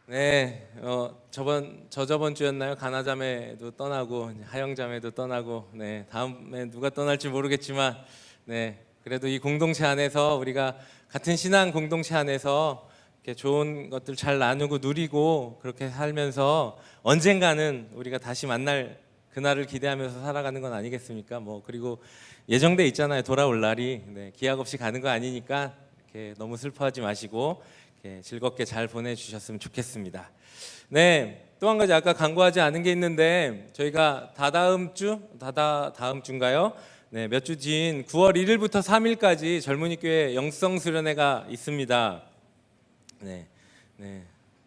네, 저저번 주였나요? 가나자매도 떠나고 하영자매도 떠나고, 네, 다음에 누가 떠날지 모르겠지만, 네, 그래도 이 공동체 안에서 우리가 같은 신앙 공동체 안에서 이렇게 좋은 것들 잘 나누고 누리고 그렇게 살면서 언젠가는 우리가 다시 만날 그날을 기대하면서 살아가는 건 아니겠습니까? 그리고 예정돼 있잖아요. 돌아올 날이. 네, 기약 없이 가는 거 아니니까 이렇게 너무 슬퍼하지 마시고. 즐겁게 잘 보내주셨으면 좋겠습니다. 네, 또 한 가지 아까 광고하지 않은 게 있는데 저희가 다다음 주인가요? 네, 몇 주 뒤인 9월 1일부터 3일까지 젊은이교회 영성 수련회가 있습니다. 네,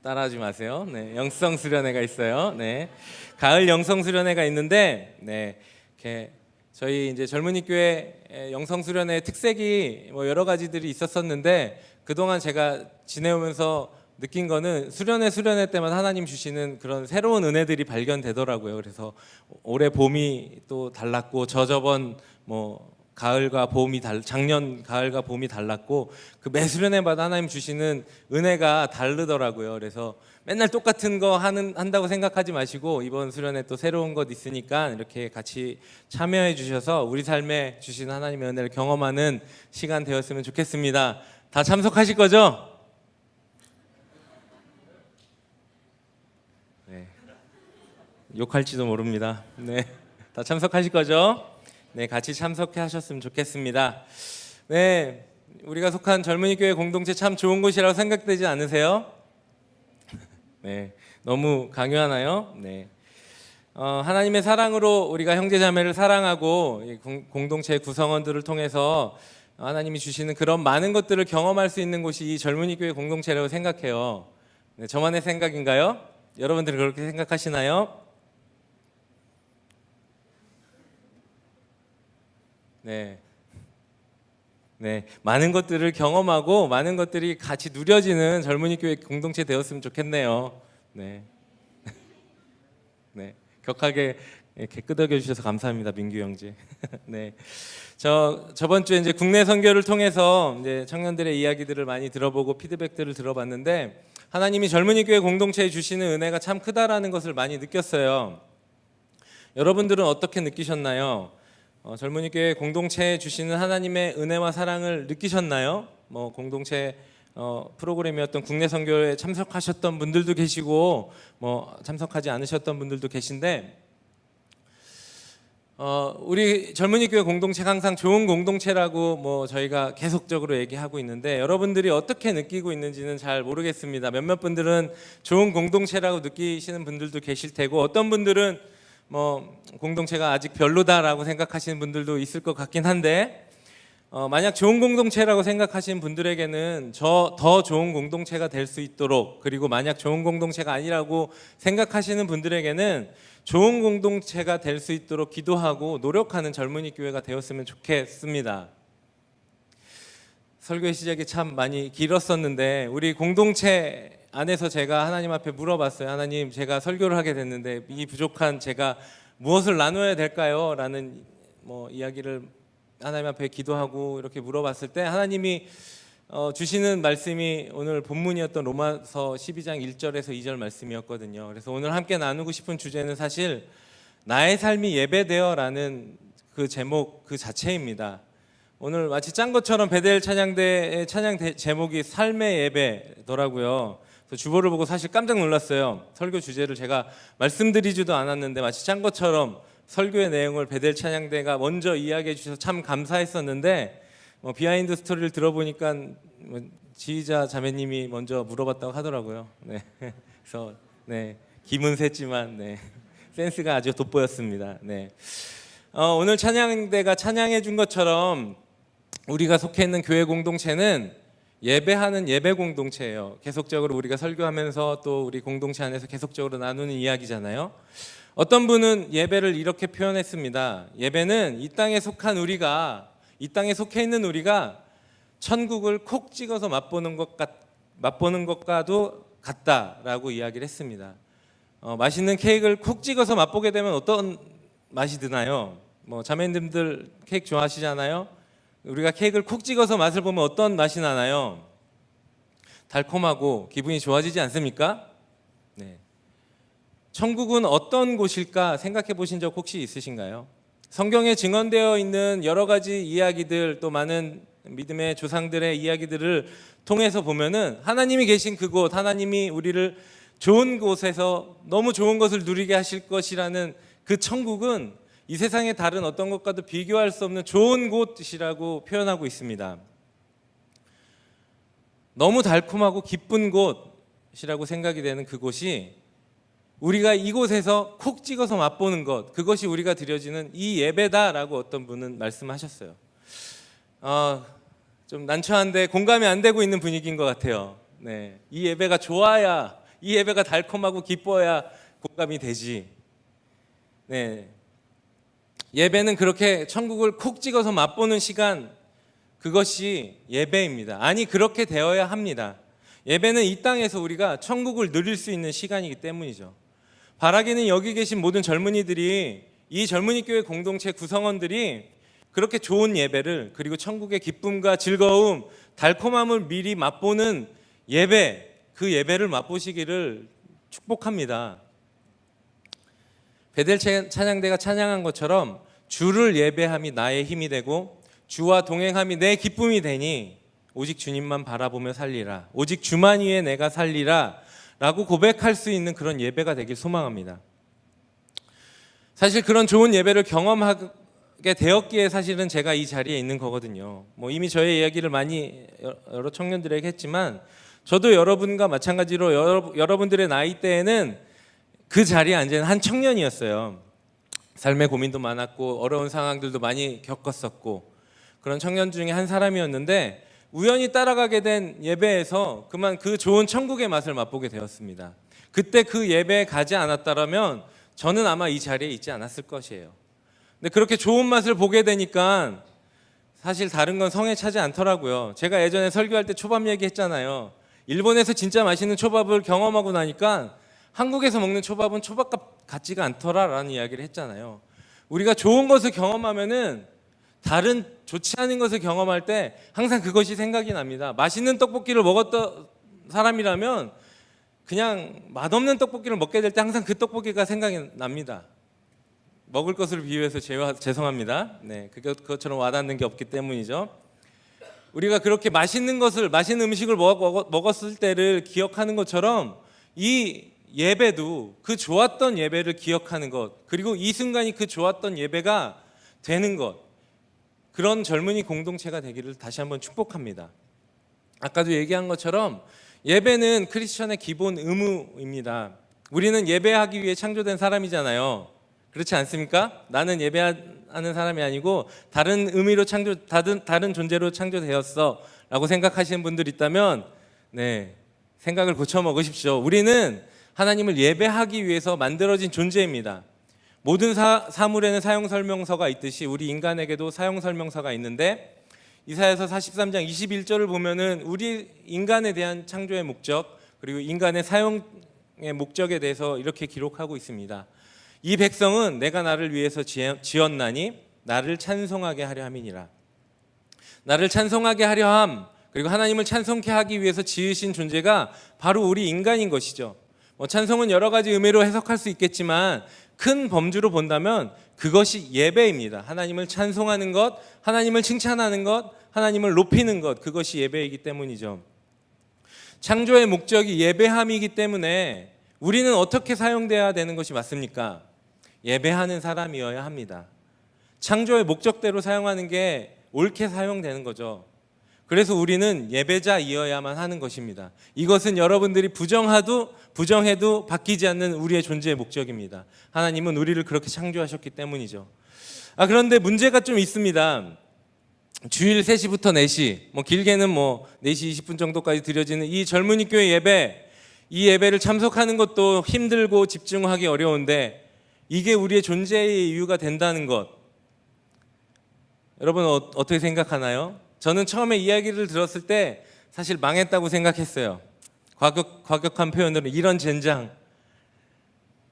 따라하지 마세요. 네, 영성 수련회가 있어요. 네, 가을 영성 수련회가 있는데, 네, 이렇게 저희 이제 젊은이교회 영성 수련회 특색이 여러 가지들이 있었었는데. 그동안 제가 지내오면서 느낀 거는 수련회 때만 하나님 주시는 그런 새로운 은혜들이 발견되더라고요. 그래서 올해 봄이 또 달랐고 저저번 작년 가을과 봄이 달랐고 그 매 수련회마다 하나님 주시는 은혜가 다르더라고요. 그래서 맨날 똑같은 거 한다고 생각하지 마시고 이번 수련회 또 새로운 것 있으니까 이렇게 같이 참여해 주셔서 우리 삶에 주신 하나님의 은혜를 경험하는 시간 되었으면 좋겠습니다. 다 참석하실 거죠? 네. 욕할지도 모릅니다. 네. 다 참석하실 거죠? 네, 같이 참석하셨으면 좋겠습니다. 네. 우리가 속한 젊은이교회 공동체 참 좋은 곳이라고 생각되지 않으세요? 네. 너무 강요하나요? 네. 하나님의 사랑으로 우리가 형제자매를 사랑하고 공동체 구성원들을 통해서 하나님이 주시는 그런 많은 것들을 경험할 수 있는 곳이 이 젊은이교회 공동체라고 생각해요. 네, 저만의 생각인가요? 여러분들은 그렇게 생각하시나요? 네, 많은 것들을 경험하고 많은 것들이 같이 누려지는 젊은이교회 공동체 되었으면 좋겠네요. 네, 격하게 이렇게 끄덕여 주셔서 감사합니다, 민규 형제. 네. 저번 주에 이제 국내 선교를 통해서 이제 청년들의 이야기들을 많이 들어보고 피드백들을 들어봤는데 하나님이 젊은이교회 공동체에 주시는 은혜가 참 크다라는 것을 많이 느꼈어요. 여러분들은 어떻게 느끼셨나요? 젊은이교회 공동체에 주시는 하나님의 은혜와 사랑을 느끼셨나요? 공동체 프로그램이었던 국내 선교에 참석하셨던 분들도 계시고 참석하지 않으셨던 분들도 계신데 우리 젊은이교회 공동체가 항상 좋은 공동체라고 저희가 계속적으로 얘기하고 있는데 여러분들이 어떻게 느끼고 있는지는 잘 모르겠습니다. 몇몇 분들은 좋은 공동체라고 느끼시는 분들도 계실 테고 어떤 분들은 공동체가 아직 별로다라고 생각하시는 분들도 있을 것 같긴 한데 만약 좋은 공동체라고 생각하시는 분들에게는 더 좋은 공동체가 될 수 있도록 그리고 만약 좋은 공동체가 아니라고 생각하시는 분들에게는 좋은 공동체가 될 수 있도록 기도하고 노력하는 젊은이 교회가 되었으면 좋겠습니다. 설교의 시작이 참 많이 길었었는데 우리 공동체 안에서 제가 하나님 앞에 물어봤어요. 하나님, 제가 설교를 하게 됐는데 이 부족한 제가 무엇을 나눠야 될까요? 라는 이야기를 하나님 앞에 기도하고 이렇게 물어봤을 때 하나님이 주시는 말씀이 오늘 본문이었던 로마서 12장 1절에서 2절 말씀이었거든요. 그래서 오늘 함께 나누고 싶은 주제는 사실 나의 삶이 예배되어라는 그 제목 그 자체입니다. 오늘 마치 짠 것처럼 베델 찬양대의 찬양 제목이 삶의 예배더라고요. 그래서 주보를 보고 사실 깜짝 놀랐어요. 설교 주제를 제가 말씀드리지도 않았는데 마치 짠 것처럼 설교의 내용을 베델 찬양대가 먼저 이야기해 주셔서 참 감사했었는데 비하인드 스토리를 들어보니까 지휘자 자매님이 먼저 물어봤다고 하더라고요. 네. 그래서 기분 셌지만 센스가 아주 돋보였습니다. 오늘 찬양대가 찬양해 준 것처럼 우리가 속해 있는 교회 공동체는 예배하는 예배 공동체예요. 계속적으로 우리가 설교하면서 또 우리 공동체 안에서 계속적으로 나누는 이야기잖아요. 어떤 분은 예배를 이렇게 표현했습니다. 예배는 이 땅에 속해 있는 우리가 천국을 콕 찍어서 맛보는 것과도 같다라고 이야기를 했습니다. 맛있는 케이크를 콕 찍어서 맛보게 되면 어떤 맛이 드나요? 자매님들 케이크 좋아하시잖아요. 우리가 케이크를 콕 찍어서 맛을 보면 어떤 맛이 나나요? 달콤하고 기분이 좋아지지 않습니까? 네. 천국은 어떤 곳일까 생각해 보신 적 혹시 있으신가요? 성경에 증언되어 있는 여러 가지 이야기들, 또 많은 믿음의 조상들의 이야기들을 통해서 보면은 하나님이 계신 그곳, 하나님이 우리를 좋은 곳에서 너무 좋은 것을 누리게 하실 것이라는 그 천국은 이 세상의 다른 어떤 것과도 비교할 수 없는 좋은 곳이라고 표현하고 있습니다. 너무 달콤하고 기쁜 곳이라고 생각이 되는 그곳이 우리가 이곳에서 콕 찍어서 맛보는 것, 그것이 우리가 드려지는 이 예배다라고 어떤 분은 말씀하셨어요. 좀 난처한데 공감이 안 되고 있는 분위기인 것 같아요. 네, 이 예배가 좋아야, 이 예배가 달콤하고 기뻐야 공감이 되지. 네, 예배는 그렇게 천국을 콕 찍어서 맛보는 시간, 그것이 예배입니다. 아니, 그렇게 되어야 합니다. 예배는 이 땅에서 우리가 천국을 누릴 수 있는 시간이기 때문이죠. 바라기는 여기 계신 모든 젊은이들이, 이 젊은이 교회 공동체 구성원들이 그렇게 좋은 예배를, 그리고 천국의 기쁨과 즐거움, 달콤함을 미리 맛보는 예배, 그 예배를 맛보시기를 축복합니다. 베델 찬양대가 찬양한 것처럼 주를 예배함이 나의 힘이 되고 주와 동행함이 내 기쁨이 되니 오직 주님만 바라보며 살리라, 오직 주만 위에 내가 살리라 라고 고백할 수 있는 그런 예배가 되길 소망합니다. 사실 그런 좋은 예배를 경험하게 되었기에 사실은 제가 이 자리에 있는 거거든요. 이미 저의 이야기를 많이 여러 청년들에게 했지만 저도 여러분과 마찬가지로 여러분들의 나이대에는 그 자리에 앉은 한 청년이었어요. 삶의 고민도 많았고 어려운 상황들도 많이 겪었었고 그런 청년 중에 한 사람이었는데 우연히 따라가게 된 예배에서 그만 그 좋은 천국의 맛을 맛보게 되었습니다. 그때 그 예배에 가지 않았다면 저는 아마 이 자리에 있지 않았을 것이에요. 근데 그렇게 좋은 맛을 보게 되니까 사실 다른 건 성에 차지 않더라고요. 제가 예전에 설교할 때 초밥 얘기했잖아요. 일본에서 진짜 맛있는 초밥을 경험하고 나니까 한국에서 먹는 초밥은 초밥 같지가 않더라라는 이야기를 했잖아요. 우리가 좋은 것을 경험하면은 다른 좋지 않은 것을 경험할 때 항상 그것이 생각이 납니다. 맛있는 떡볶이를 먹었던 사람이라면 그냥 맛없는 떡볶이를 먹게 될 때 항상 그 떡볶이가 생각이 납니다. 먹을 것을 비유해서 죄송합니다. 네, 그것처럼 와닿는 게 없기 때문이죠. 우리가 그렇게 맛있는 음식을 먹었을 때를 기억하는 것처럼 이 예배도 그 좋았던 예배를 기억하는 것, 그리고 이 순간이 그 좋았던 예배가 되는 것, 그런 젊은이 공동체가 되기를 다시 한번 축복합니다. 아까도 얘기한 것처럼 예배는 크리스천의 기본 의무입니다. 우리는 예배하기 위해 창조된 사람이잖아요. 그렇지 않습니까? 나는 예배하는 사람이 아니고 다른 의미로 다른 존재로 창조되었어 라고 생각하시는 분들 있다면 네, 생각을 고쳐 먹으십시오. 우리는 하나님을 예배하기 위해서 만들어진 존재입니다. 모든 사물에는 사용설명서가 있듯이 우리 인간에게도 사용설명서가 있는데 이사야서 43장 21절을 보면은 우리 인간에 대한 창조의 목적, 그리고 인간의 사용의 목적에 대해서 이렇게 기록하고 있습니다. 이 백성은 내가 나를 위해서 지었나니 나를 찬송하게 하려 함이니라. 나를 찬송하게 하려 함, 그리고 하나님을 찬송케 하기 위해서 지으신 존재가 바로 우리 인간인 것이죠. 찬송은 여러 가지 의미로 해석할 수 있겠지만 큰 범주로 본다면 그것이 예배입니다. 하나님을 찬송하는 것, 하나님을 칭찬하는 것, 하나님을 높이는 것, 그것이 예배이기 때문이죠. 창조의 목적이 예배함이기 때문에 우리는 어떻게 사용돼야 되는 것이 맞습니까? 예배하는 사람이어야 합니다. 창조의 목적대로 사용하는 게 옳게 사용되는 거죠. 그래서 우리는 예배자이어야만 하는 것입니다. 이것은 여러분들이 부정해도 바뀌지 않는 우리의 존재의 목적입니다. 하나님은 우리를 그렇게 창조하셨기 때문이죠. 그런데 문제가 좀 있습니다. 주일 3시부터 4시, 길게는 4시 20분 정도까지 드려지는 이 젊은이 교회 예배, 이 예배를 참석하는 것도 힘들고 집중하기 어려운데 이게 우리의 존재의 이유가 된다는 것, 여러분 어떻게 생각하나요? 저는 처음에 이야기를 들었을 때 사실 망했다고 생각했어요. 과격한 표현으로 이런 젠장,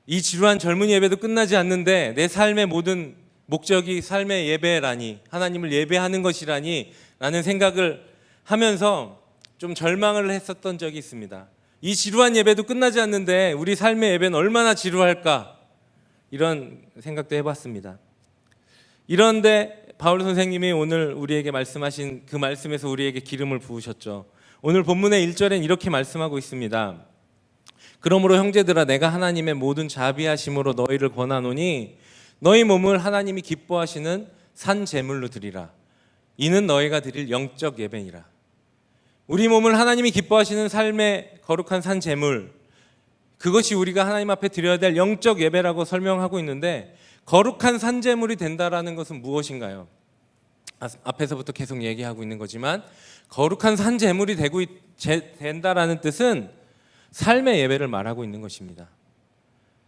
이 지루한 젊은 예배도 끝나지 않는데 내 삶의 모든 목적이 삶의 예배라니, 하나님을 예배하는 것이라니 라는 생각을 하면서 좀 절망을 했었던 적이 있습니다. 이 지루한 예배도 끝나지 않는데 우리 삶의 예배는 얼마나 지루할까? 이런 생각도 해봤습니다. 이런데 바울 선생님이 오늘 우리에게 말씀하신 그 말씀에서 우리에게 기름을 부으셨죠. 오늘 본문의 1절엔 이렇게 말씀하고 있습니다. 그러므로 형제들아 내가 하나님의 모든 자비하심으로 너희를 권하노니 너희 몸을 하나님이 기뻐하시는 산 제물로 드리라. 이는 너희가 드릴 영적 예배니라. 우리 몸을 하나님이 기뻐하시는 삶의 거룩한 산 제물, 그것이 우리가 하나님 앞에 드려야 될 영적 예배라고 설명하고 있는데, 거룩한 산 제물이 된다라는 것은 무엇인가요? 앞에서부터 계속 얘기하고 있는 거지만 거룩한 산 제물이 된다라는 뜻은 삶의 예배를 말하고 있는 것입니다.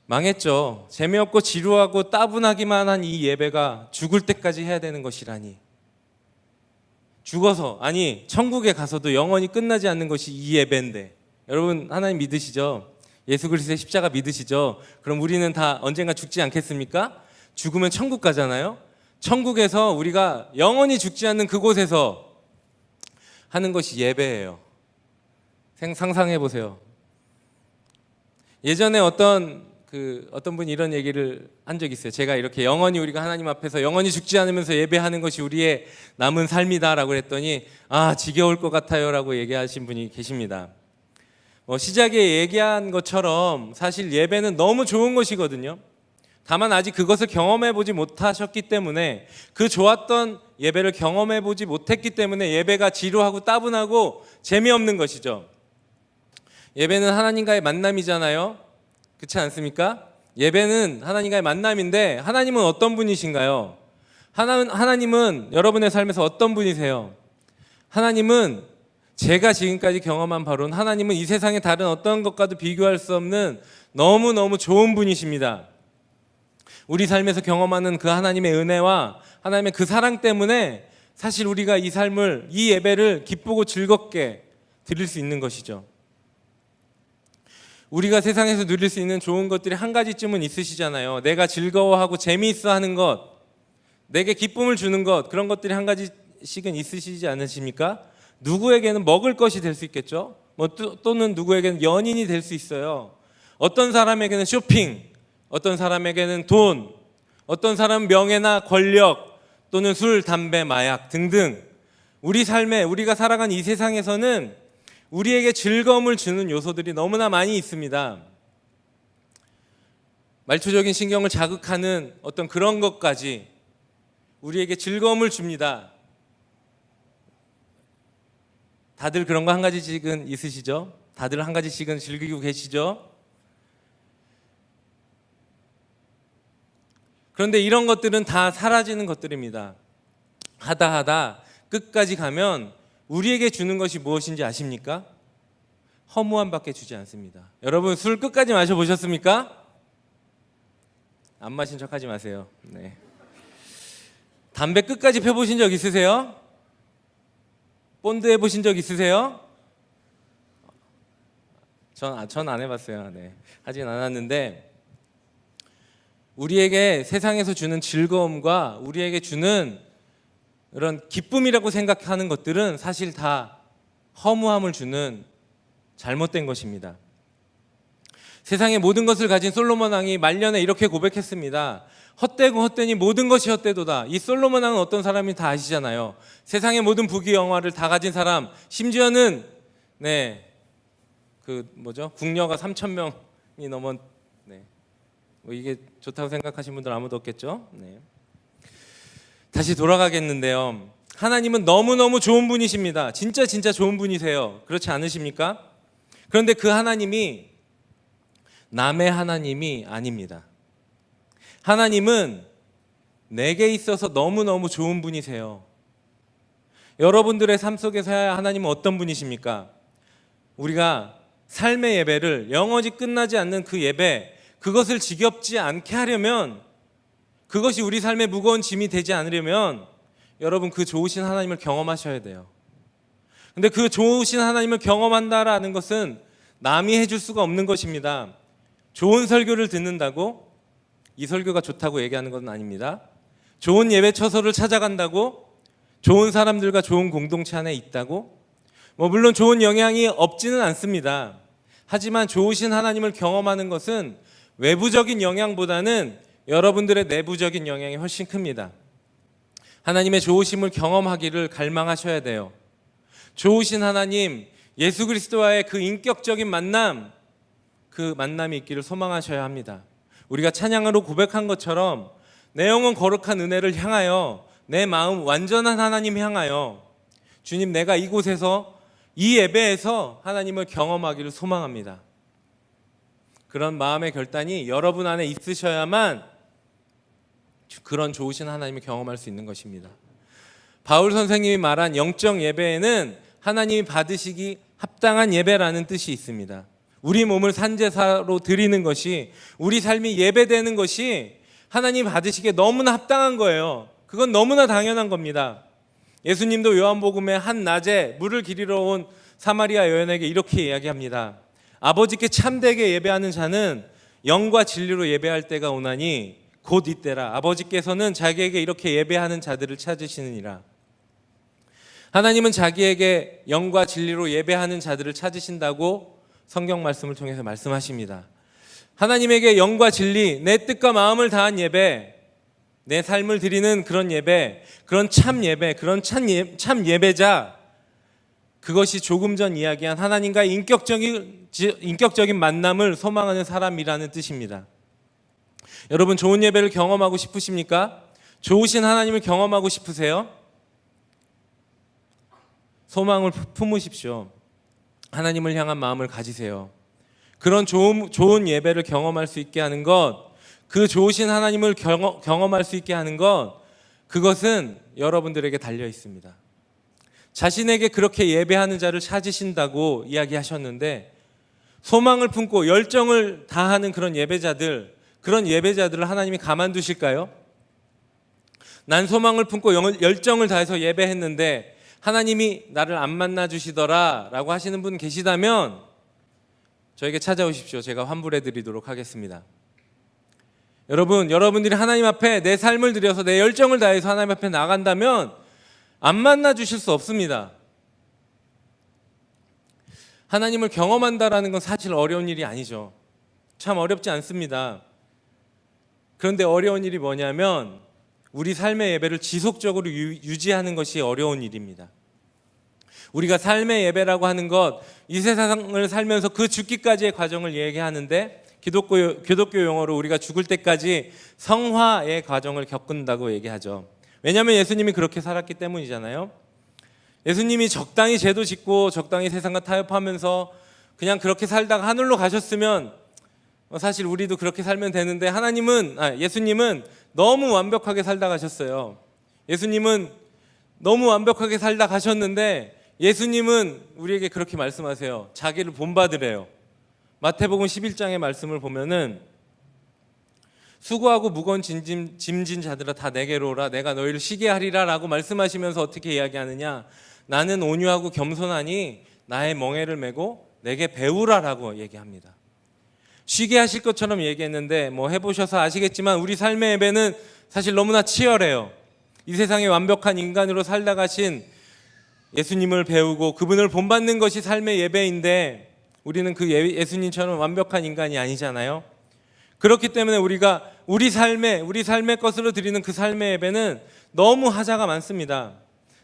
망했죠. 재미없고 지루하고 따분하기만 한 이 예배가 죽을 때까지 해야 되는 것이라니. 죽어서, 아니 천국에 가서도 영원히 끝나지 않는 것이 이 예배인데, 여러분 하나님 믿으시죠? 예수 그리스도의 십자가 믿으시죠? 그럼 우리는 다 언젠가 죽지 않겠습니까? 죽으면 천국 가잖아요. 천국에서 우리가 영원히 죽지 않는 그곳에서 하는 것이 예배예요. 상상해 보세요. 예전에 어떤 분이 이런 얘기를 한 적이 있어요. 제가 이렇게 영원히 우리가 하나님 앞에서 영원히 죽지 않으면서 예배하는 것이 우리의 남은 삶이다라고 했더니 지겨울 것 같아요라고 얘기하신 분이 계십니다. 시작에 얘기한 것처럼 사실 예배는 너무 좋은 것이거든요. 다만 아직 그것을 경험해 보지 못하셨기 때문에, 그 좋았던 예배를 경험해 보지 못했기 때문에 예배가 지루하고 따분하고 재미없는 것이죠. 예배는 하나님과의 만남이잖아요. 그렇지 않습니까? 예배는 하나님과의 만남인데, 하나님은 어떤 분이신가요? 하나님은 여러분의 삶에서 어떤 분이세요? 하나님은 제가 지금까지 경험한 바로는 하나님은 이 세상의 다른 어떤 것과도 비교할 수 없는 너무너무 좋은 분이십니다. 우리 삶에서 경험하는 그 하나님의 은혜와 하나님의 그 사랑 때문에 사실 우리가 이 삶을, 이 예배를 기쁘고 즐겁게 드릴 수 있는 것이죠. 우리가 세상에서 누릴 수 있는 좋은 것들이 한 가지쯤은 있으시잖아요. 내가 즐거워하고 재미있어 하는 것, 내게 기쁨을 주는 것, 그런 것들이 한 가지씩은 있으시지 않으십니까? 누구에게는 먹을 것이 될 수 있겠죠. 또는 누구에게는 연인이 될 수 있어요. 어떤 사람에게는 쇼핑, 어떤 사람에게는 돈, 어떤 사람은 명예나 권력, 또는 술, 담배, 마약 등등. 우리 삶에, 우리가 살아가는 이 세상에서는 우리에게 즐거움을 주는 요소들이 너무나 많이 있습니다. 말초적인 신경을 자극하는 어떤 그런 것까지 우리에게 즐거움을 줍니다. 다들 그런 거 한 가지씩은 있으시죠? 다들 한 가지씩은 즐기고 계시죠? 그런데 이런 것들은 다 사라지는 것들입니다. 하다 끝까지 가면 우리에게 주는 것이 무엇인지 아십니까? 허무함밖에 주지 않습니다. 여러분 술 끝까지 마셔보셨습니까? 안 마신 척하지 마세요. 네. 담배 끝까지 펴보신 적 있으세요? 본드 해보신 적 있으세요? 전 안 해봤어요. 네. 하진 않았는데, 우리에게 세상에서 주는 즐거움과 우리에게 주는 이런 기쁨이라고 생각하는 것들은 사실 다 허무함을 주는 잘못된 것입니다. 세상의 모든 것을 가진 솔로몬 왕이 말년에 이렇게 고백했습니다. 헛되고 헛되니 모든 것이 헛되도다. 이 솔로몬 왕은 어떤 사람인지 다 아시잖아요. 세상의 모든 부귀 영화를 다 가진 사람, 심지어는 궁녀가 3,000명이 넘은, 이게 좋다고 생각하시는 분들 아무도 없겠죠. 다시 돌아가겠는데요. 하나님은 너무너무 좋은 분이십니다. 진짜 좋은 분이세요. 그렇지 않으십니까? 그런데 그 하나님이 남의 하나님이 아닙니다. 하나님은 내게 있어서 너무너무 좋은 분이세요. 여러분들의 삶 속에서야 하나님은 어떤 분이십니까? 우리가 삶의 예배를, 영원히 끝나지 않는 그 예배, 그것을 지겹지 않게 하려면, 그것이 우리 삶의 무거운 짐이 되지 않으려면 여러분 그 좋으신 하나님을 경험하셔야 돼요. 근데 그 좋으신 하나님을 경험한다라는 것은 남이 해줄 수가 없는 것입니다. 좋은 설교를 듣는다고 이 설교가 좋다고 얘기하는 건 아닙니다. 좋은 예배 처소를 찾아간다고 좋은 사람들과 좋은 공동체 안에 있다고 물론 좋은 영향이 없지는 않습니다. 하지만 좋으신 하나님을 경험하는 것은 외부적인 영향보다는 여러분들의 내부적인 영향이 훨씬 큽니다. 하나님의 좋으심을 경험하기를 갈망하셔야 돼요. 좋으신 하나님, 예수 그리스도와의 그 인격적인 만남, 그 만남이 있기를 소망하셔야 합니다. 우리가 찬양으로 고백한 것처럼 내 영혼 거룩한 은혜를 향하여, 내 마음 완전한 하나님 향하여, 주님, 내가 이곳에서, 이 예배에서 하나님을 경험하기를 소망합니다. 그런 마음의 결단이 여러분 안에 있으셔야만 그런 좋으신 하나님을 경험할 수 있는 것입니다. 바울 선생님이 말한 영적 예배에는 하나님이 받으시기 합당한 예배라는 뜻이 있습니다. 우리 몸을 산제사로 드리는 것이, 우리 삶이 예배되는 것이 하나님 받으시기에 너무나 합당한 거예요. 그건 너무나 당연한 겁니다. 예수님도 요한복음의 한 낮에 물을 기리러 온 사마리아 여인에게 이렇게 이야기합니다. 아버지께 참되게 예배하는 자는 영과 진리로 예배할 때가 오나니 곧 이때라. 아버지께서는 자기에게 이렇게 예배하는 자들을 찾으시느니라. 하나님은 자기에게 영과 진리로 예배하는 자들을 찾으신다고 성경 말씀을 통해서 말씀하십니다. 하나님에게 영과 진리, 내 뜻과 마음을 다한 예배, 내 삶을 드리는 그런 예배, 그런 참 예배, 그런 참 예배자, 그것이 조금 전 이야기한 하나님과의 인격적인 만남을 소망하는 사람이라는 뜻입니다. 여러분, 좋은 예배를 경험하고 싶으십니까? 좋으신 하나님을 경험하고 싶으세요? 소망을 품으십시오. 하나님을 향한 마음을 가지세요. 그런 좋은 예배를 경험할 수 있게 하는 것, 그 좋으신 하나님을 경험할 수 있게 하는 것, 그것은 여러분들에게 달려 있습니다. 자신에게 그렇게 예배하는 자를 찾으신다고 이야기하셨는데, 소망을 품고 열정을 다하는 그런 예배자들을 하나님이 가만두실까요? 난 소망을 품고 열정을 다해서 예배했는데 하나님이 나를 안 만나주시더라 라고 하시는 분 계시다면 저에게 찾아오십시오. 제가 환불해 드리도록 하겠습니다. 여러분들이 하나님 앞에 내 삶을 들여서 내 열정을 다해서 하나님 앞에 나간다면 안 만나주실 수 없습니다. 하나님을 경험한다라는 건 사실 어려운 일이 아니죠. 참 어렵지 않습니다. 그런데 어려운 일이 뭐냐면 우리 삶의 예배를 지속적으로 유지하는 것이 어려운 일입니다. 우리가 삶의 예배라고 하는 것, 이 세상을 살면서 그 죽기까지의 과정을 얘기하는데 기독교 용어로 우리가 죽을 때까지 성화의 과정을 겪는다고 얘기하죠. 왜냐하면 예수님이 그렇게 살았기 때문이잖아요. 예수님이 적당히 죄도 짓고 적당히 세상과 타협하면서 그냥 그렇게 살다가 하늘로 가셨으면 사실 우리도 그렇게 살면 되는데 예수님은 너무 완벽하게 살다 가셨어요. 예수님은 너무 완벽하게 살다 가셨는데 예수님은 우리에게 그렇게 말씀하세요. 자기를 본받으래요. 마태복음 11장의 말씀을 보면은 수고하고 무거운 짐진 자들아 다 내게로 오라 내가 너희를 쉬게 하리라 라고 말씀하시면서 어떻게 이야기하느냐, 나는 온유하고 겸손하니 나의 멍에를 메고 내게 배우라 라고 얘기합니다. 쉬게 하실 것처럼 얘기했는데 해보셔서 아시겠지만 우리 삶의 예배는 사실 너무나 치열해요. 이 세상에 완벽한 인간으로 살다 가신 예수님을 배우고 그분을 본받는 것이 삶의 예배인데 우리는 그 예수님처럼 완벽한 인간이 아니잖아요. 그렇기 때문에 우리가 우리 삶의 것으로 드리는 그 삶의 예배는 너무 하자가 많습니다.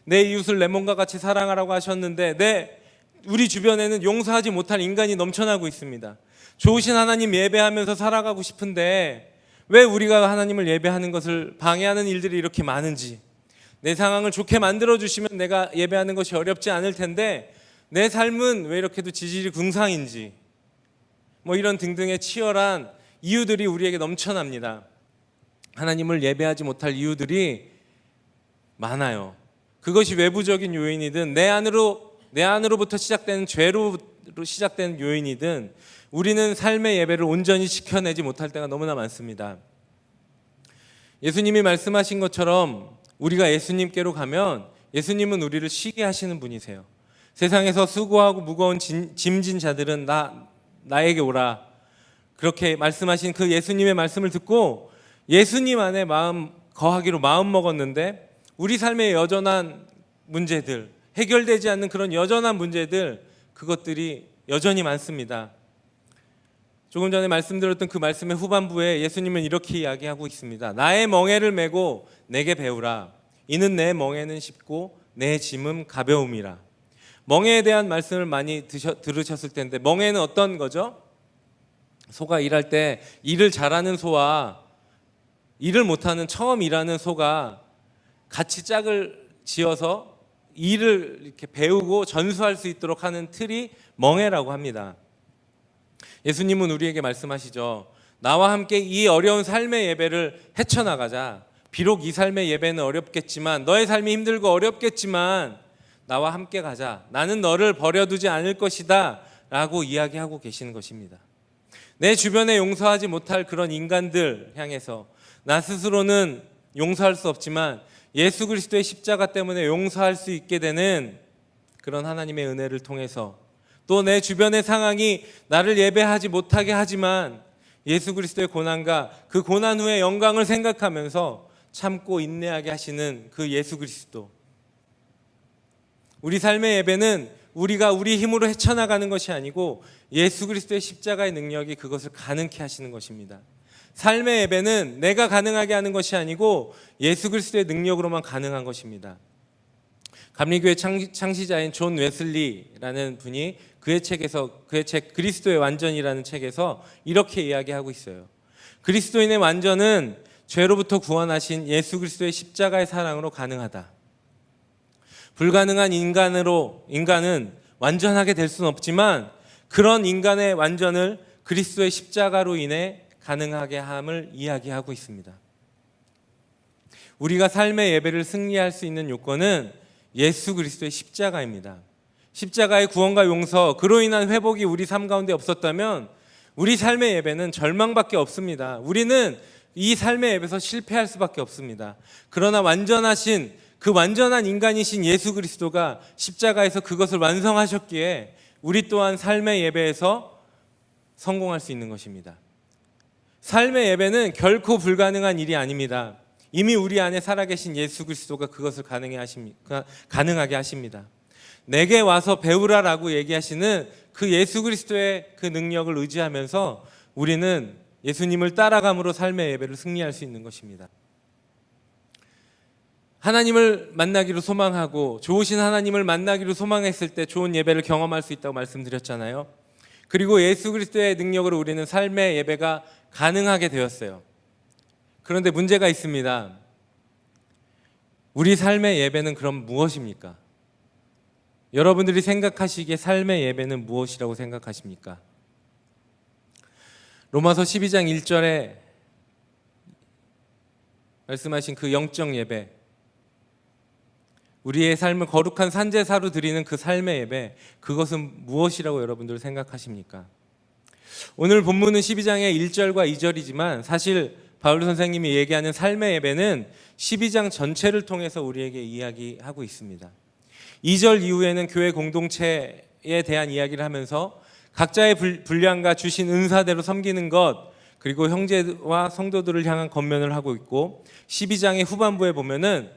내 이웃을 내 몸과 같이 사랑하라고 하셨는데 우리 주변에는 용서하지 못할 인간이 넘쳐나고 있습니다. 좋으신 하나님 예배하면서 살아가고 싶은데 왜 우리가 하나님을 예배하는 것을 방해하는 일들이 이렇게 많은지, 내 상황을 좋게 만들어주시면 내가 예배하는 것이 어렵지 않을 텐데 내 삶은 왜 이렇게도 지질이 궁상인지 이런 등등의 치열한 이유들이 우리에게 넘쳐납니다. 하나님을 예배하지 못할 이유들이 많아요. 그것이 외부적인 요인이든 내 안으로부터 시작되는 죄로 시작되는 요인이든 우리는 삶의 예배를 온전히 지켜내지 못할 때가 너무나 많습니다. 예수님이 말씀하신 것처럼 우리가 예수님께로 가면 예수님은 우리를 쉬게 하시는 분이세요. 세상에서 수고하고 무거운 짐진 자들은 나에게 오라, 그렇게 말씀하신 그 예수님의 말씀을 듣고 예수님 안에 거하기로 마음 먹었는데 우리 삶의 여전한 문제들, 해결되지 않는 그런 여전한 문제들, 그것들이 여전히 많습니다. 조금 전에 말씀드렸던 그 말씀의 후반부에 예수님은 이렇게 이야기하고 있습니다. 나의 멍에를 메고 내게 배우라. 이는 내 멍에는 쉽고 내 짐은 가벼움이라. 멍에에 대한 말씀을 많이 들으셨을 텐데, 멍에는 어떤 거죠? 소가 일할 때 일을 잘하는 소와 일을 못하는 처음 일하는 소가 같이 짝을 지어서 일을 이렇게 배우고 전수할 수 있도록 하는 틀이 멍에라고 합니다. 예수님은 우리에게 말씀하시죠. 나와 함께 이 어려운 삶의 예배를 헤쳐나가자. 비록 이 삶의 예배는 어렵겠지만, 너의 삶이 힘들고 어렵겠지만 나와 함께 가자. 나는 너를 버려두지 않을 것이다 라고 이야기하고 계시는 것입니다. 내 주변에 용서하지 못할 그런 인간들 향해서 나 스스로는 용서할 수 없지만 예수 그리스도의 십자가 때문에 용서할 수 있게 되는 그런 하나님의 은혜를 통해서, 또 내 주변의 상황이 나를 예배하지 못하게 하지만 예수 그리스도의 고난과 그 고난 후의 영광을 생각하면서 참고 인내하게 하시는 그 예수 그리스도. 우리 삶의 예배는 우리가 우리 힘으로 헤쳐나가는 것이 아니고 예수 그리스도의 십자가의 능력이 그것을 가능케 하시는 것입니다. 삶의 예배는 내가 가능하게 하는 것이 아니고 예수 그리스도의 능력으로만 가능한 것입니다. 감리교회 창시자인 존 웨슬리라는 분이 그의 책 그리스도의 완전이라는 책에서 이렇게 이야기하고 있어요. 그리스도인의 완전은 죄로부터 구원하신 예수 그리스도의 십자가의 사랑으로 가능하다. 불가능한 인간은 완전하게 될 수는 없지만 그런 인간의 완전을 그리스도의 십자가로 인해 가능하게 함을 이야기하고 있습니다. 우리가 삶의 예배를 승리할 수 있는 요건은 예수 그리스도의 십자가입니다. 십자가의 구원과 용서, 그로 인한 회복이 우리 삶 가운데 없었다면 우리 삶의 예배는 절망밖에 없습니다. 우리는 이 삶의 예배에서 실패할 수밖에 없습니다. 그러나 완전하신 그 완전한 인간이신 예수 그리스도가 십자가에서 그것을 완성하셨기에 우리 또한 삶의 예배에서 성공할 수 있는 것입니다. 삶의 예배는 결코 불가능한 일이 아닙니다. 이미 우리 안에 살아계신 예수 그리스도가 그것을 가능하게 하십니다. 내게 와서 배우라라고 얘기하시는 그 예수 그리스도의 그 능력을 의지하면서 우리는 예수님을 따라감으로 삶의 예배를 승리할 수 있는 것입니다. 하나님을 만나기로 소망하고 좋으신 하나님을 만나기로 소망했을 때 좋은 예배를 경험할 수 있다고 말씀드렸잖아요. 그리고 예수 그리스도의 능력으로 우리는 삶의 예배가 가능하게 되었어요. 그런데 문제가 있습니다. 우리 삶의 예배는 그럼 무엇입니까? 여러분들이 생각하시기에 삶의 예배는 무엇이라고 생각하십니까? 로마서 12장 1절에 말씀하신 그 영적 예배, 우리의 삶을 거룩한 산제사로 드리는 그 삶의 예배, 그것은 무엇이라고 여러분들 생각하십니까? 오늘 본문은 12장의 1절과 2절이지만 사실 바울 선생님이 얘기하는 삶의 예배는 12장 전체를 통해서 우리에게 이야기하고 있습니다. 2절 이후에는 교회 공동체에 대한 이야기를 하면서 각자의 분량과 주신 은사대로 섬기는 것, 그리고 형제와 성도들을 향한 권면을 하고 있고, 12장의 후반부에 보면은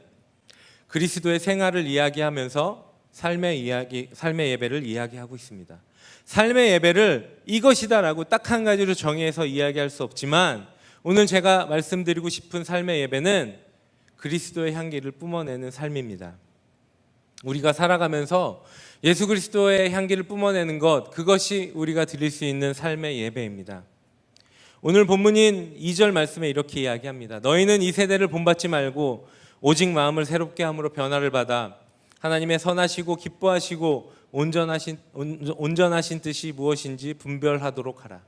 그리스도의 생활을 이야기하면서 삶의 예배를 이야기하고 있습니다. 삶의 예배를 이것이다라고 딱 한 가지로 정의해서 이야기할 수 없지만 오늘 제가 말씀드리고 싶은 삶의 예배는 그리스도의 향기를 뿜어내는 삶입니다. 우리가 살아가면서 예수 그리스도의 향기를 뿜어내는 것, 그것이 우리가 드릴 수 있는 삶의 예배입니다. 오늘 본문인 2절 말씀에 이렇게 이야기합니다. 너희는 이 세대를 본받지 말고 오직 마음을 새롭게 함으로 변화를 받아 하나님의 선하시고 기뻐하시고 온전하신 뜻이 무엇인지 분별하도록 하라.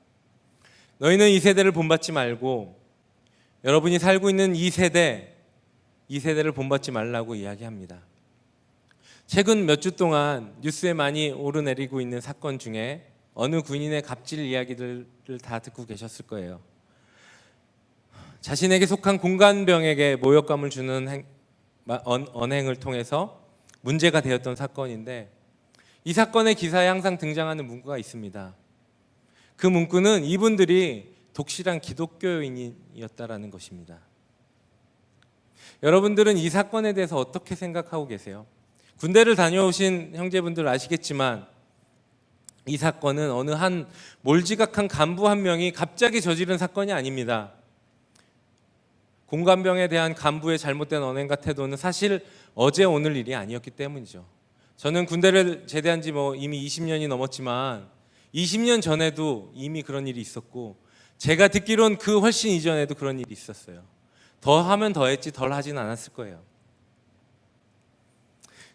너희는 이 세대를 본받지 말고, 여러분이 살고 있는 이 세대를 본받지 말라고 이야기합니다. 최근 몇 주 동안 뉴스에 많이 오르내리고 있는 사건 중에 어느 군인의 갑질 이야기들을 다 듣고 계셨을 거예요. 자신에게 속한 공관병에게 모욕감을 주는 언행을 통해서 문제가 되었던 사건인데, 이 사건의 기사에 항상 등장하는 문구가 있습니다. 그 문구는 이분들이 독실한 기독교인이었다라는 것입니다. 여러분들은 이 사건에 대해서 어떻게 생각하고 계세요? 군대를 다녀오신 형제분들 아시겠지만 이 사건은 어느 한 몰지각한 간부 한 명이 갑자기 저지른 사건이 아닙니다. 공관병에 대한 간부의 잘못된 언행과 태도는 사실 어제 오늘 일이 아니었기 때문이죠. 저는 군대를 제대한 지 이미 20년이 넘었지만 20년 전에도 이미 그런 일이 있었고, 제가 듣기론 그 훨씬 이전에도 그런 일이 있었어요. 더 하면 더 했지 덜 하진 않았을 거예요.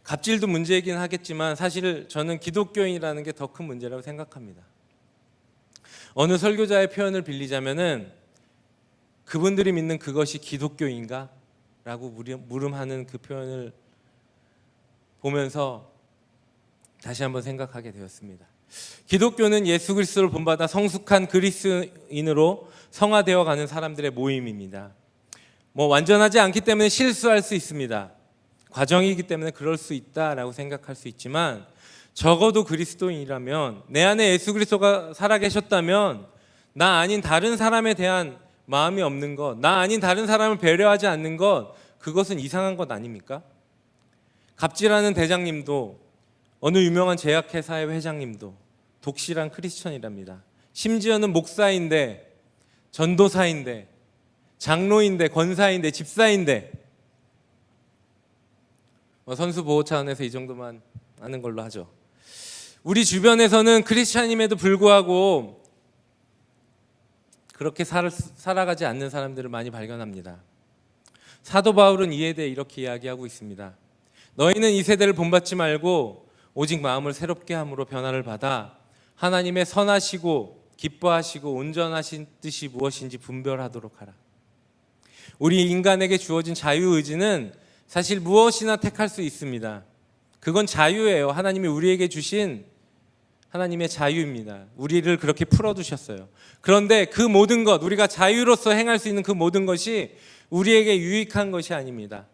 갑질도 문제이긴 하겠지만 사실 저는 기독교인이라는 게 더 큰 문제라고 생각합니다. 어느 설교자의 표현을 빌리자면은 그분들이 믿는 그것이 기독교인가? 라고 물음하는 그 표현을 보면서 다시 한번 생각하게 되었습니다. 기독교는 예수 그리스도를 본받아 성숙한 그리스도인으로 성화되어 가는 사람들의 모임입니다. 완전하지 않기 때문에 실수할 수 있습니다. 과정이기 때문에 그럴 수 있다라고 생각할 수 있지만, 적어도 그리스도인이라면, 내 안에 예수 그리스도가 살아계셨다면 나 아닌 다른 사람에 대한 마음이 없는 것, 나 아닌 다른 사람을 배려하지 않는 것, 그것은 이상한 것 아닙니까? 갑질하는 대장님도, 어느 유명한 제약회사의 회장님도 독실한 크리스천이랍니다. 심지어는 목사인데, 전도사인데, 장로인데, 권사인데, 집사인데, 선수 보호 차원에서 이 정도만 아는 걸로 하죠. 우리 주변에서는 크리스천임에도 불구하고 그렇게 살아가지 않는 사람들을 많이 발견합니다. 사도 바울은 이에 대해 이렇게 이야기하고 있습니다. 너희는 이 세대를 본받지 말고 오직 마음을 새롭게 함으로 변화를 받아 하나님의 선하시고 기뻐하시고 온전하신 뜻이 무엇인지 분별하도록 하라. 우리 인간에게 주어진 자유의지는 사실 무엇이나 택할 수 있습니다. 그건 자유예요. 하나님이 우리에게 주신 하나님의 자유입니다. 우리를 그렇게 풀어두셨어요. 그런데 그 모든 것, 우리가 자유로서 행할 수 있는 그 모든 것이 우리에게 유익한 것이 아닙니다.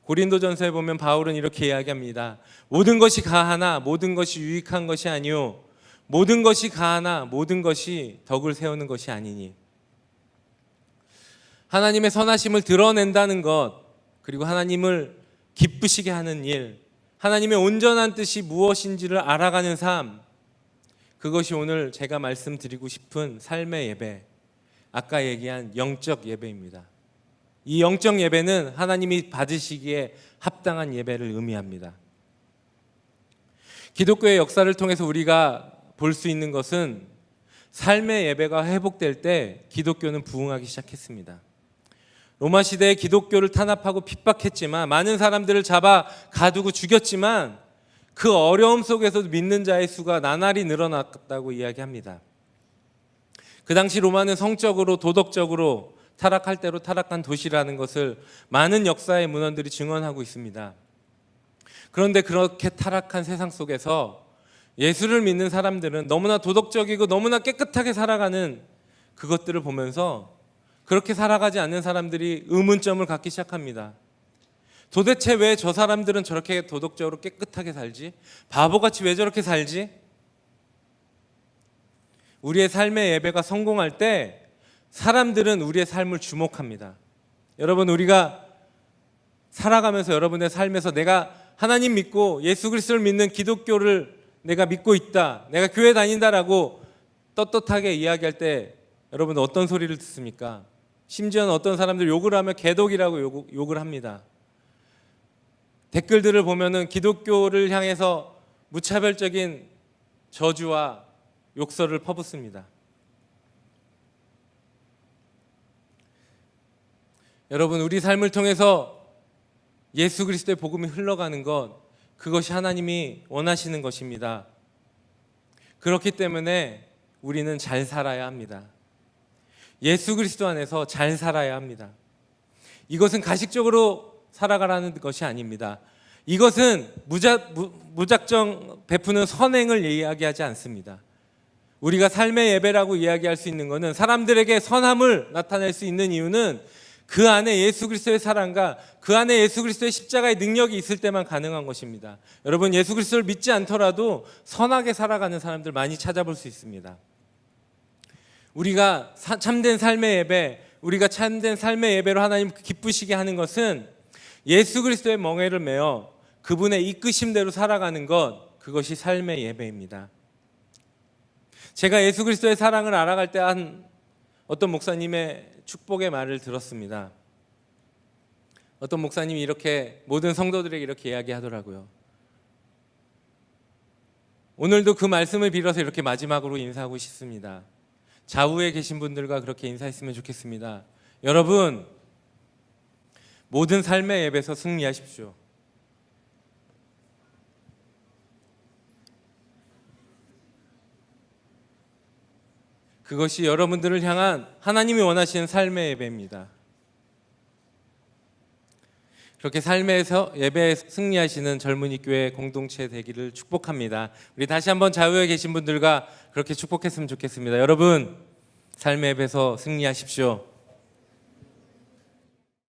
고린도전서에 보면 바울은 이렇게 이야기합니다. 모든 것이 가하나 모든 것이 유익한 것이 아니요 모든 것이 가하나 모든 것이 덕을 세우는 것이 아니니. 하나님의 선하심을 드러낸다는 것, 그리고 하나님을 기쁘시게 하는 일, 하나님의 온전한 뜻이 무엇인지를 알아가는 삶, 그것이 오늘 제가 말씀드리고 싶은 삶의 예배, 아까 얘기한 영적 예배입니다. 이 영적 예배는 하나님이 받으시기에 합당한 예배를 의미합니다. 기독교의 역사를 통해서 우리가 볼 수 있는 것은 삶의 예배가 회복될 때 기독교는 부흥하기 시작했습니다. 로마 시대에 기독교를 탄압하고 핍박했지만, 많은 사람들을 잡아 가두고 죽였지만, 그 어려움 속에서도 믿는 자의 수가 나날이 늘어났다고 이야기합니다. 그 당시 로마는 성적으로 도덕적으로 타락할 대로 타락한 도시라는 것을 많은 역사의 문헌들이 증언하고 있습니다. 그런데 그렇게 타락한 세상 속에서 예수를 믿는 사람들은 너무나 도덕적이고 너무나 깨끗하게 살아가는 그것들을 보면서 그렇게 살아가지 않는 사람들이 의문점을 갖기 시작합니다. 도대체 왜 저 사람들은 저렇게 도덕적으로 깨끗하게 살지? 바보같이 왜 저렇게 살지? 우리의 삶의 예배가 성공할 때 사람들은 우리의 삶을 주목합니다. 여러분, 우리가 살아가면서 여러분의 삶에서 내가 하나님 믿고 예수 그리스도를 믿는 기독교를 내가 믿고 있다, 내가 교회 다닌다라고 떳떳하게 이야기할 때 여러분 어떤 소리를 듣습니까? 심지어는 어떤 사람들 욕을 하면 개독이라고 욕을 합니다. 댓글들을 보면은 기독교를 향해서 무차별적인 저주와 욕설을 퍼붓습니다. 여러분, 우리 삶을 통해서 예수 그리스도의 복음이 흘러가는 것, 그것이 하나님이 원하시는 것입니다. 그렇기 때문에 우리는 잘 살아야 합니다. 예수 그리스도 안에서 잘 살아야 합니다. 이것은 가식적으로 살아가라는 것이 아닙니다. 이것은 무작정 베푸는 선행을 이야기하지 않습니다. 우리가 삶의 예배라고 이야기할 수 있는 것은 사람들에게 선함을 나타낼 수 있는 이유는 그 안에 예수 그리스도의 사랑과 그 안에 예수 그리스도의 십자가의 능력이 있을 때만 가능한 것입니다. 여러분, 예수 그리스도를 믿지 않더라도 선하게 살아가는 사람들 많이 찾아볼 수 있습니다. 우리가 참된 삶의 예배, 우리가 참된 삶의 예배로 하나님 기쁘시게 하는 것은 예수 그리스도의 멍에를 메어 그분의 이끄심대로 살아가는 것, 그것이 삶의 예배입니다. 제가 예수 그리스도의 사랑을 알아갈 때 한 어떤 목사님의 축복의 말을 들었습니다. 어떤 목사님이 이렇게 모든 성도들에게 이렇게 이야기하더라고요. 오늘도 그 말씀을 빌어서 이렇게 마지막으로 인사하고 싶습니다. 좌우에 계신 분들과 그렇게 인사했으면 좋겠습니다. 여러분, 모든 삶의 예배에서 승리하십시오. 그것이 여러분들을 향한 하나님이 원하시는 삶의 예배입니다. 그렇게 삶에서 예배에 승리하시는 젊은이 교회 공동체 되기를 축복합니다. 우리 다시 한번 좌우에 계신 분들과 그렇게 축복했으면 좋겠습니다. 여러분, 삶의 예배에서 승리하십시오.